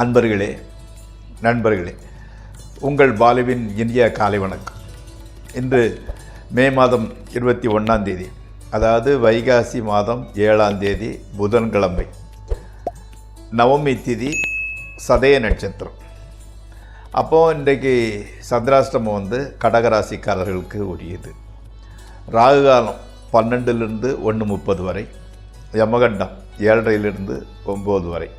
அன்பர்களே, நண்பர்களே, உங்கள் பாலுவின் இந்திய காலை வணக்கம். இன்று மே மாதம் 21 அதாவது வைகாசி மாதம் 7 புதன்கிழமை, நவமி திதி, சதய நட்சத்திரம். அப்போது இன்றைக்கு சந்திராஷ்டமம் கடகராசிக்காரர்களுக்கு உரியது. ராகு காலம் 12லிருந்து 1:30 வரை, யமகண்டம் 7:30லிருந்து 9 வரை,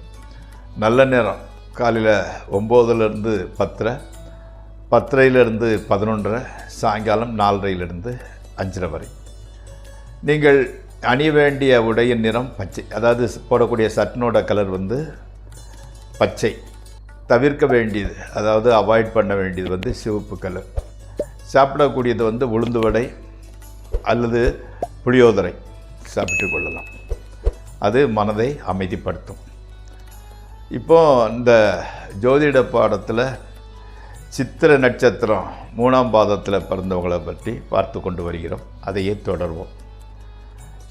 நல்ல நேரம் காலையில் 9லிருந்து 10, 10:30லிருந்து 11, சாயங்காலம் 4:30லிருந்து 5:30 வரை. நீங்கள் அணிய வேண்டிய உடையின் நிறம் பச்சை, அதாவது போடக்கூடிய சட்டினோட கலர் பச்சை. தவிர்க்க வேண்டியது, அதாவது அவாய்ட் பண்ண வேண்டியது சிவப்பு கலர். சாப்பிடக்கூடியது உளுந்து வடை அல்லது புளியோதரை சாப்பிட்டு கொள்ளலாம். அது மனதை அமைதிப்படுத்தும். இப்போது இந்த ஜோதிட பாடத்தில் சித்திரை நட்சத்திரம் 3ஆம் பாதத்தில் பிறந்தவங்களை பற்றி பார்த்து கொண்டு வருகிறோம். அதையே தொடர்வோம்.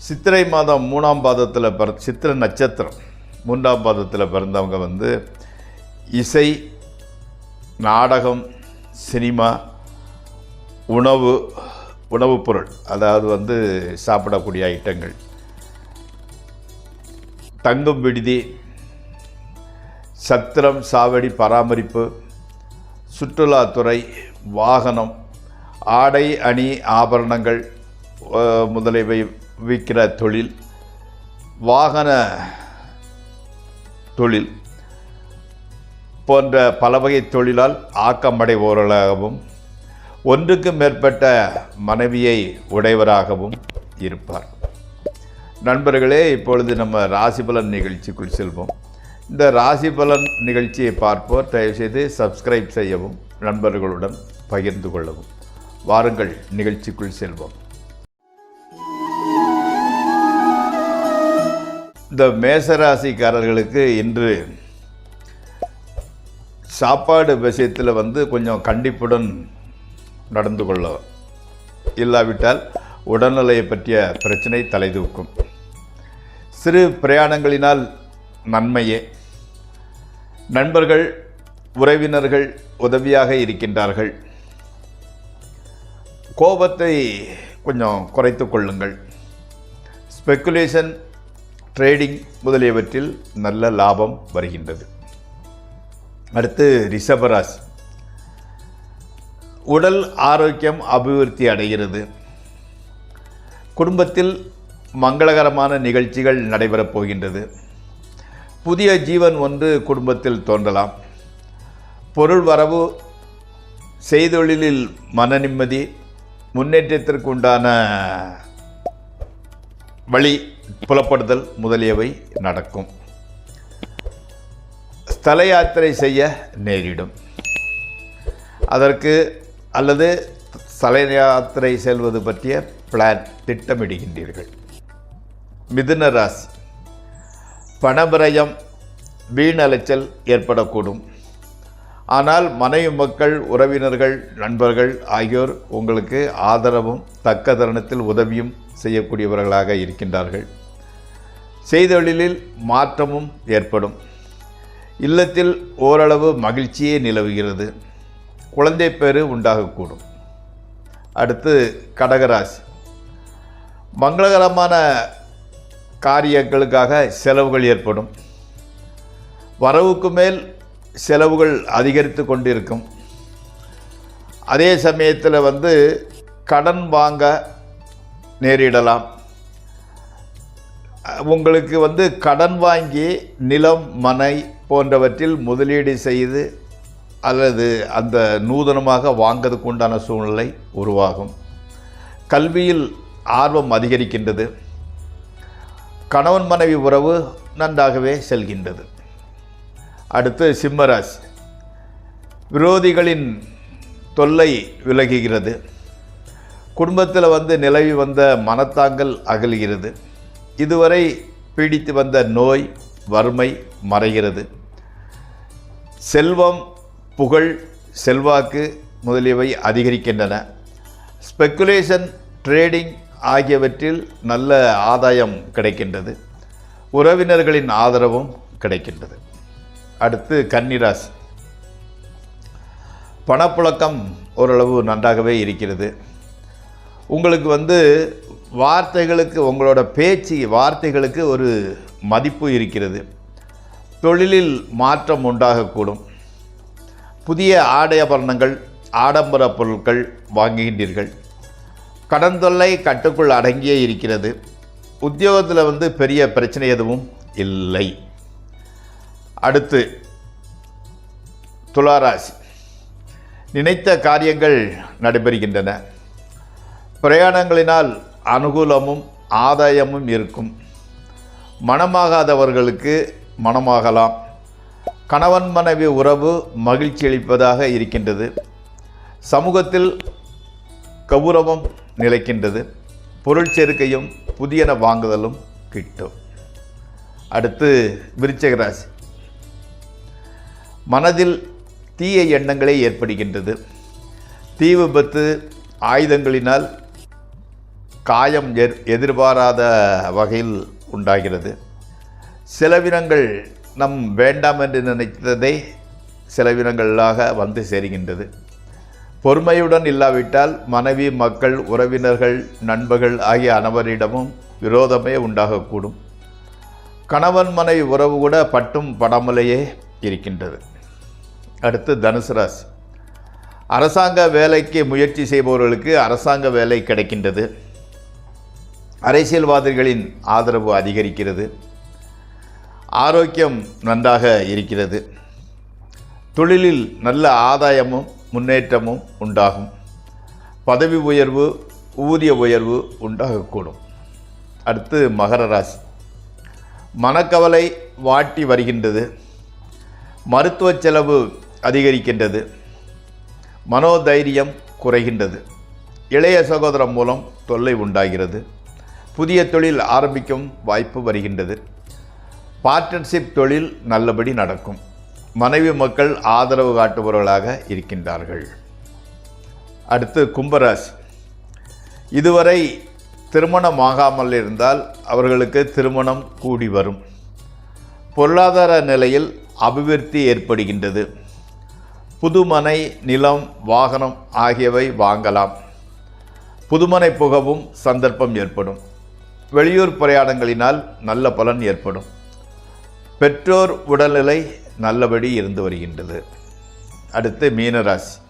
சித்திரை மாதம் 3ஆம் பாதத்தில் சித்திரை நட்சத்திரம் 3ஆம் பாதத்தில் பிறந்தவங்க இசை, நாடகம், சினிமா, உணவுப் பொருள், அதாவது சாப்பிடக்கூடிய ஐட்டங்கள், தங்கும் விடுதி, சத்திரம், சாவடி பராமரிப்பு, சுற்றுலாத்துறை, வாகனம், ஆடை, அணி, ஆபரணங்கள் முதலியவை விற்கிற தொழில், வாகன தொழில் போன்ற பல வகை தொழிலால் ஆக்கமடைவோர்களாகவும் ஒன்றுக்கு மேற்பட்ட மனைவியை உடையவராகவும் இருப்பார். நண்பர்களே, இப்பொழுது நம்ம ராசிபலன் நிகழ்ச்சிக்குள் செல்வோம். இந்த ராசிபலன் நிகழ்ச்சியை பார்ப்போர் தயவுசெய்து சப்ஸ்கிரைப் செய்யவும், நண்பர்களுடன் பகிர்ந்து கொள்ளவும். வாருங்கள், நிகழ்ச்சிக்குள் செல்வோம். இந்த மேசராசிக்காரர்களுக்கு இன்று சாப்பாடு விஷயத்தில் கொஞ்சம் கண்டிப்புடன் நடந்து கொள்ள, இல்லாவிட்டால் உடல்நிலையை பற்றிய பிரச்சனை தலைதூக்கும். சிறு பிரயாணங்களினால் நன்மையே. நண்பர்கள், உறவினர்கள் உதவியாக இருக்கின்றார்கள். கோபத்தை கொஞ்சம் குறைத்து கொள்ளுங்கள். ஸ்பெக்குலேஷன், ட்ரேடிங் முதலியவற்றில் நல்ல லாபம் வருகின்றது. அடுத்து ரிஷபராசி. உடல் ஆரோக்கியம் அபிவிருத்தி அடைகிறது. குடும்பத்தில் மங்களகரமான நிகழ்ச்சிகள் நடைபெறப் போகின்றது. புதிய ஜீவன் குடும்பத்தில் தோன்றலாம். பொருள் வரவு, செய்தொழிலில் மன நிம்மதி, முன்னேற்றத்திற்கு உண்டான வழி புலப்படுதல் முதலியவை நடக்கும். ஸ்தல யாத்திரை செய்ய நேரிடும். அதற்கு அல்லது ஸ்தல யாத்திரை செல்வது பற்றிய பிளான் திட்டமிடுகின்றீர்கள். மிதுன ராசி. பணவிரயம், வீண் அலைச்சல் ஏற்படக்கூடும். ஆனால் மனைவி, மக்கள், உறவினர்கள், நண்பர்கள் ஆகியோர் உங்களுக்கு ஆதரவும் தக்க தருணத்தில் உதவியும் செய்யக்கூடியவர்களாக இருக்கின்றார்கள். செய்தொழிலில் மாற்றமும் ஏற்படும். இல்லத்தில் ஓரளவு மகிழ்ச்சியே நிலவுகிறது. குழந்தை பேறு உண்டாகக்கூடும். அடுத்து கடகராசி. மங்களகரமான காரியங்களுக்காக செலவுகள் ஏற்படும். வரவுக்கு மேல் செலவுகள் அதிகரித்து கொண்டிருக்கும். அதே சமயத்தில் கடன் வாங்க நேரிடலாம். உங்களுக்கு கடன் வாங்கி நிலம், மனை போன்றவற்றில் முதலீடு செய்து அல்லது அந்த நூதனமாக வாங்கிறதுக்கு உண்டான சூழ்நிலை உருவாகும். கல்வியில் ஆர்வம் அதிகரிக்கின்றது. கணவன் மனைவி உறவு நன்றாகவே செல்கின்றது. அடுத்து சிம்மராசி. விரோதிகளின் தொல்லை விலகுகிறது. குடும்பத்தில் நிலவி வந்த மனத்தாங்கல் அகலுகிறது. இதுவரை பீடித்து வந்த நோய், வறுமை மறைகிறது. செல்வம், புகழ், செல்வாக்கு முதலியவை அதிகரிக்கின்றன. ஸ்பெக்குலேஷன், ட்ரேடிங் ஆகியவற்றில் நல்ல ஆதாயம் கிடைக்கின்றது. உறவினர்களின் ஆதரவும் கிடைக்கின்றது. அடுத்து கன்னிராசி. பணப்புழக்கம் ஓரளவு நன்றாகவே இருக்கிறது. உங்களுக்கு வார்த்தைகளுக்கு, உங்களோட வார்த்தைகளுக்கு ஒரு மதிப்பு இருக்கிறது. தொழிலில் மாற்றம் உண்டாகக்கூடும். புதிய ஆடம்பரங்கள், ஆடம்பர பொருட்கள் வாங்குகின்றீர்கள். கடன் தொல்லை கட்டுக்குள் அடங்கியே இருக்கிறது. உத்தியோகத்தில் பெரிய பிரச்சனை எதுவும் இல்லை. அடுத்து துளாராசி. நினைத்த காரியங்கள் நடைபெறுகின்றன. பிரயாணங்களினால் அனுகூலமும் ஆதாயமும் இருக்கும். மனமாகாதவர்களுக்கு மனமாகலாம். கணவன் மனைவி உறவு மகிழ்ச்சி அளிப்பதாக இருக்கின்றது. சமூகத்தில் கௌரவம் நிலைக்கின்றது. பொருள் சேர்க்கையும் புதியன வாங்குதலும் கிட்டும். அடுத்து விருச்சிக ராசி. மனதில் தீய எண்ணங்களே ஏற்படுகின்றது. தீ விபத்து, ஆயுதங்களினால் காயம் எதிர்பாராத வகையில் உண்டாகிறது. செலவினங்கள் நம் வேண்டாம் என்று நினைத்ததை செலவினங்களாக சேருகின்றது. பொறுமையுடன் இல்லாவிட்டால் மனைவி, மக்கள், உறவினர்கள், நண்பர்கள் ஆகிய அனைவரிடமும் விரோதமே உண்டாகக்கூடும். கணவன் மனைவி உறவு கூட பட்டும் படாமலேயே இருக்கின்றது. அடுத்து தனுசு ராசி. அரசாங்க வேலைக்கு முயற்சி செய்பவர்களுக்கு அரசாங்க வேலை கிடைக்கின்றது. அரசியல்வாதிகளின் ஆதரவு அதிகரிக்கிறது. ஆரோக்கியம் நன்றாக இருக்கிறது. தொழிலில் நல்ல ஆதாயமும் முன்னேற்றமும் உண்டாகும். பதவி உயர்வு, ஊதிய உயர்வு உண்டாகக்கூடும். அடுத்து மகர ராசி. மனக்கவலை வாட்டி வருகின்றது. மருத்துவ செலவு அதிகரிக்கின்றது. மனோதைரியம் குறைகின்றது. இளைய சகோதரம் மூலம் தொல்லை உண்டாகிறது. புதிய தொழில் ஆரம்பிக்கும் வாய்ப்பு வருகின்றது. பார்ட்னர்ஷிப் தொழில் நல்லபடி நடக்கும். மனைவி, மக்கள் ஆதரவு காட்டுபவர்களாக இருக்கின்றார்கள். அடுத்து கும்பராசி. இதுவரை திருமணமாகாமல் இருந்தால் அவர்களுக்கு திருமணம் கூடி வரும். பொருளாதார நிலையில் அபிவிருத்தி ஏற்படுகின்றது. புதுமனை, நிலம், வாகனம் ஆகியவை வாங்கலாம். புதுமனை புகவும் சந்தர்ப்பம் ஏற்படும். வெளியூர் பிரயாணங்களினால் நல்ல பலன் ஏற்படும். பெற்றோர் உடல்நிலை நல்லபடி இருந்து வருகின்றது. அடுத்து மீனராசி.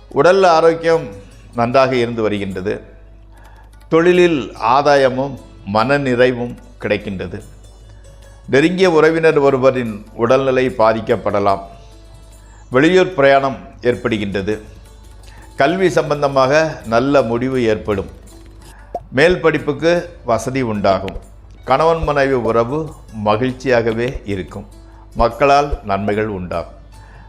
உடல் ஆரோக்கியம் நன்றாக இருந்து வருகின்றது. தொழிலில் ஆதாயமும் மன நிறைவும் கிடைக்கின்றது. நெருங்கிய உறவினர் ஒருவரின் உடல்நிலை பாதிக்கப்படலாம். வெளியூர் பிரயாணம் ஏற்படுகின்றது. கல்வி சம்பந்தமாக நல்ல முடிவு ஏற்படும். மேல் படிப்புக்கு வசதி உண்டாகும். கணவன் மனைவி உறவு மகிழ்ச்சியாகவே இருக்கும். மக்களால் நன்மைகள் உண்டாகும்.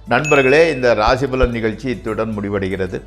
நண்பர்களே, இந்த ராசிபலன் நிகழ்ச்சி இத்துடன் முடிவடைகிறது.